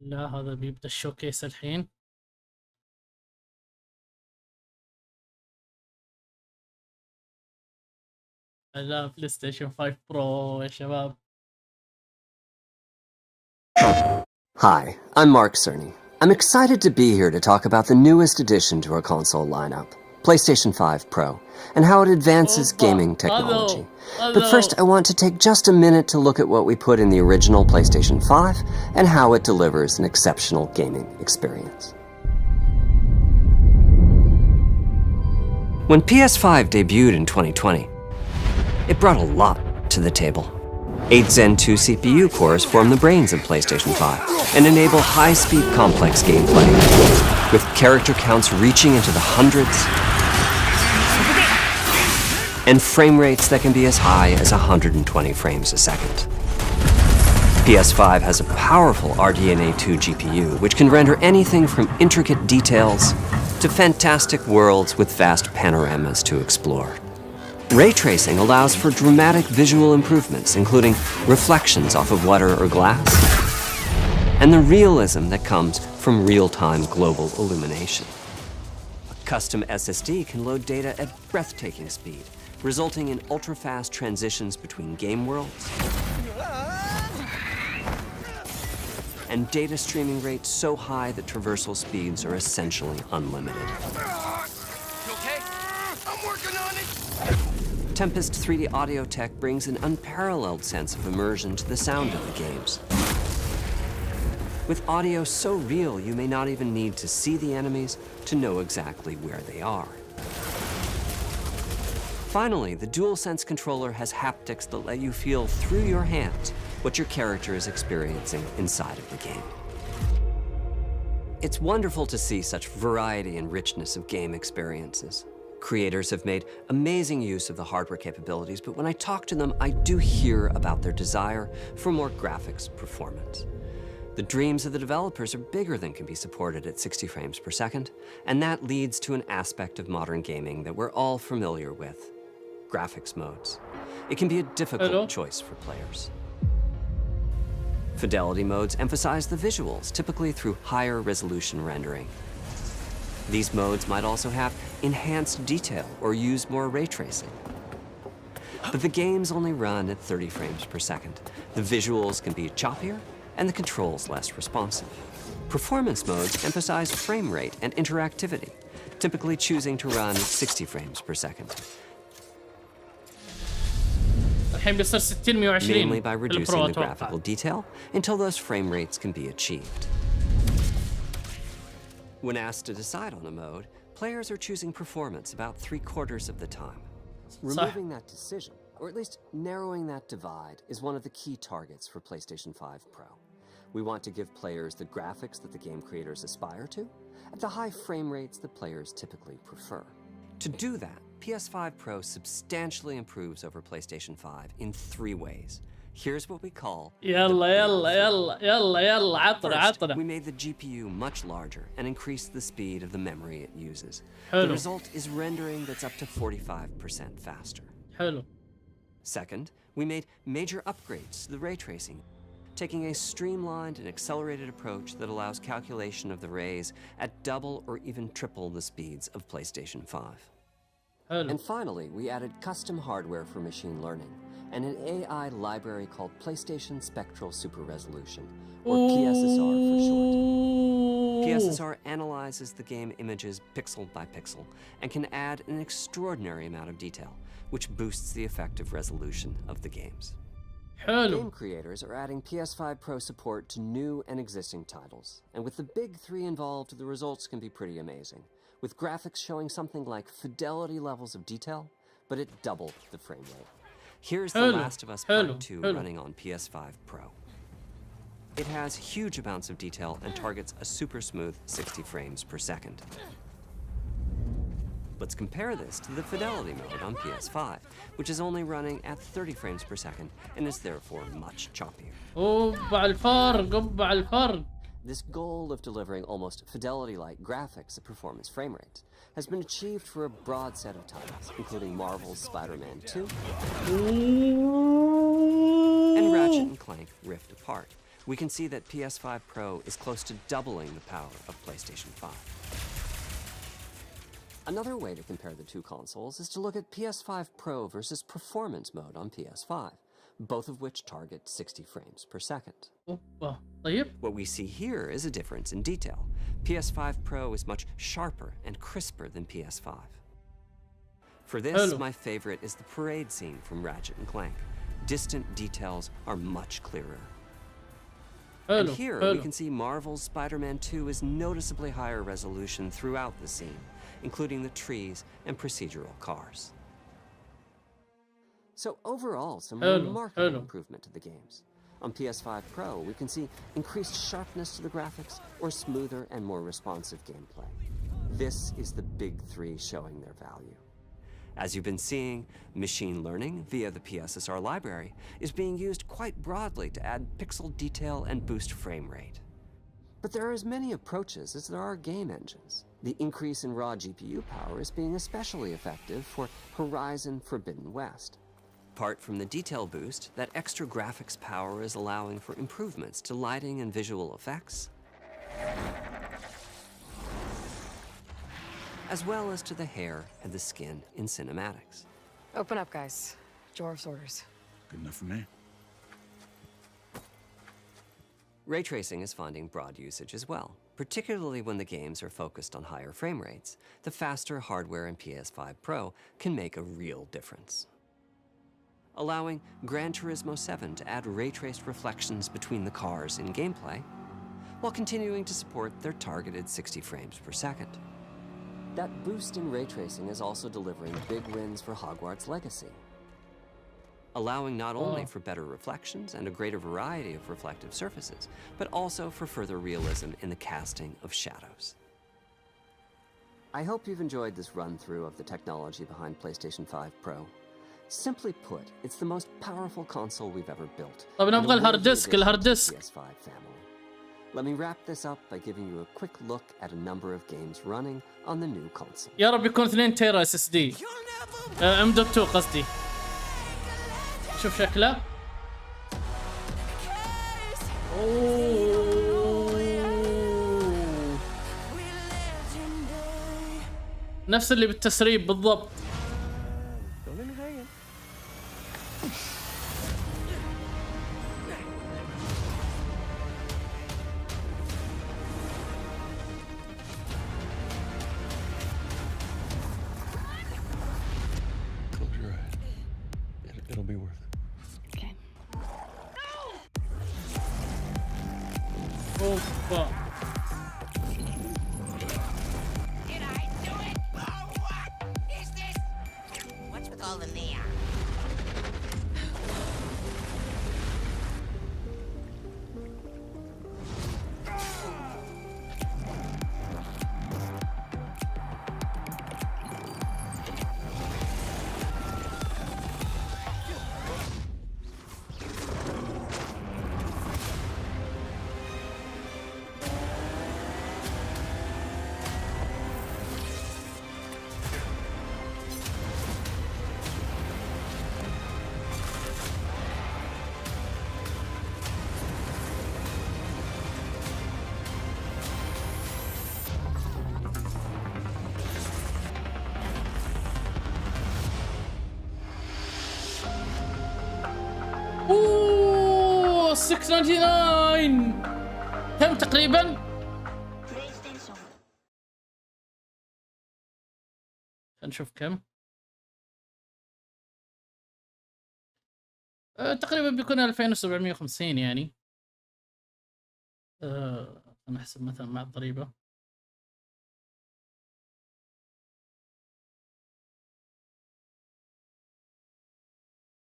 لا هذا بيبدأ الشوكيس الحين. لا بلاي ستيشن 5 برو يا شباب. Hi, I'm Mark Cerny. I'm excited to be here to talk about the newest addition to our console lineup, PlayStation 5 Pro, and how it advances gaming technology. But first, I want to take just a minute to look at what we put in the original PlayStation 5 and how it delivers an exceptional gaming experience. When PS5 debuted in 2020, it brought a lot to the table. 8 Zen 2 CPU cores form the brains of PlayStation 5 and enable high-speed complex gameplay, with character counts reaching into the hundreds and frame rates that can be as high as 120 frames a second. PS5 has a powerful RDNA 2 GPU, which can render anything from intricate details to fantastic worlds with vast panoramas to explore. Ray tracing allows for dramatic visual improvements, including reflections off of water or glass, and the realism that comes from real-time global illumination. A custom SSD can load data at breathtaking speed, resulting in ultra-fast transitions between game worlds, and data streaming rates so high that traversal speeds are essentially unlimited. You okay? I'm working on it! Tempest 3D audio tech brings an unparalleled sense of immersion to the sound of the games. With audio so real, you may not even need to see the enemies to know exactly where they are. Finally, the DualSense controller has haptics that let you feel through your hands what your character is experiencing inside of the game. It's wonderful to see such variety and richness of game experiences. Creators have made amazing use of the hardware capabilities, but when I talk to them, I do hear about their desire for more graphics performance. The dreams of the developers are bigger than can be supported at 60 frames per second, and that leads to an aspect of modern gaming that we're all familiar with: graphics modes. It can be a difficult choice for players. Fidelity modes emphasize the visuals, typically through higher resolution rendering. These modes might also have enhanced detail or use more ray tracing. But the games only run at 30 frames per second. The visuals can be choppier and the controls less responsive. Performance modes emphasize frame rate and interactivity, typically choosing to run at 60 frames per second. Mainly by reducing the graphical detail until those frame rates can be achieved. When asked to decide on a mode, players are choosing performance about 3/4 of the time. Removing that decision, or at least narrowing that divide, is one of the key targets for PlayStation 5 Pro. We want to give players the graphics that the game creators aspire to, at the high frame rates that players typically prefer. To do that, PS5 Pro substantially improves over PlayStation 5 in 3 ways. Here's what we call عطنا. We made the GPU much larger and increased the speed of the memory it uses. The result is rendering that's up to 45% faster. Second, we made major upgrades to the ray tracing, taking a streamlined and accelerated approach that allows calculation of the rays at double or even triple the speeds of PlayStation 5. And finally, we added custom hardware for machine learning and an AI library called PlayStation Spectral Super Resolution, or PSSR for short. PSSR analyzes the game images pixel by pixel and can add an extraordinary amount of detail, which boosts the effective resolution of the games. Game creators are adding PS5 Pro support to new and existing titles, and with the big 3 involved, the results can be pretty amazing, with graphics showing something like fidelity levels of detail, but at double the frame rate. Here's The Last of Us Part 2 running on PS5 Pro. It has huge amounts of detail and targets a super smooth 60 frames per second. Let's compare this to the fidelity mode on PS5, which is only running at 30 frames per second and is therefore much choppier. This goal of delivering almost fidelity-like graphics at performance frame rates has been achieved for a broad set of titles, including Marvel's Spider-Man 2 and Ratchet & Clank Rift Apart, we can see that PS5 Pro is close to doubling the power of PlayStation 5. Another way to compare the two consoles is to look at PS5 Pro versus performance mode on PS5, both of which target 60 frames per second. What we see here is a difference in detail. PS5 Pro is much sharper and crisper than PS5. For this, my favorite is the parade scene from Ratchet & Clank. Distant details are much clearer. And here we can see Marvel's Spider-Man 2 is noticeably higher resolution throughout the scene, including the trees and procedural cars. So overall, some remarkable improvement to the games. On PS5 Pro, we can see increased sharpness to the graphics or smoother and more responsive gameplay. This is the big three showing their value. As you've been seeing, machine learning via the PSSR library is being used quite broadly to add pixel detail and boost frame rate. But there are as many approaches as there are game engines. The increase in raw GPU power is being especially effective for Horizon Forbidden West. Apart from the detail boost, that extra graphics power is allowing for improvements to lighting and visual effects, as well as to the hair and the skin in cinematics. Open up, guys. Jorv's orders. Good enough for me. Ray tracing is finding broad usage as well, particularly when the games are focused on higher frame rates. The faster hardware in PS5 Pro can make a real difference, allowing Gran Turismo 7 to add ray-traced reflections between the cars in gameplay, while continuing to support their targeted 60 frames per second. That boost in ray tracing is also delivering big wins for Hogwarts Legacy, allowing not only for better reflections and a greater variety of reflective surfaces, but also for further realism in the casting of shadows. I hope you've enjoyed this run-through of the technology behind PlayStation 5 Pro. Simply put, it's the most powerful console we've ever built. طب نبغى الهارد ديسك PS5 family. Let me wrap this up by giving you a quick look at a number of games running on the new console. يا رب يكون 2 تيرا اس اس دي M.2 قصدي. شوف شكله. نفس اللي بالتسريب بالضبط. It'll be worth it. Okay. اوبا. Did I do it? Oh, what is this? What's with all the neon? اوه 699 كم تقريبا؟ نشوف كم. تقريبا بيكون 2750 يعني. نحسب مثلا مع الضريبة.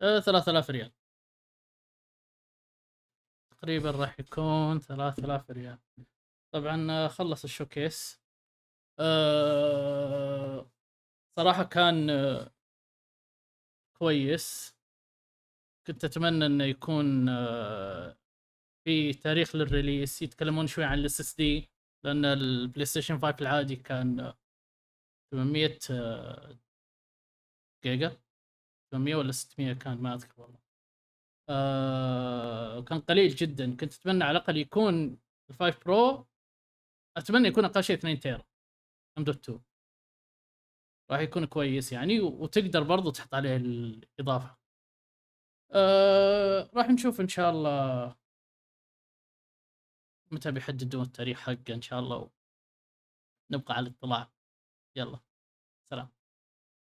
آه 3000 ريال. تقريبا راح يكون 3000 ريال. طبعا خلص الشوكيس. صراحة كان كويس. كنت أتمنى إنه يكون في تاريخ للريليس، يتكلمون شوي عن الاس اس دي، لأن البلاي ستيشن 5 العادي كان 800 جيجا، 800 ولا 600 كان، ما أذكر والله. كان قليل جدا. كنت اتمنى على الاقل يكون ال5 برو، اتمنى يكون اقل شيء 2 تيرا M.2 راح يكون كويس يعني، وتقدر برضو تحط عليه الاضافه. راح نشوف ان شاء الله متى بيحددون التاريخ حقه ان شاء الله، ونبقى على اطلاع. يلا سلام.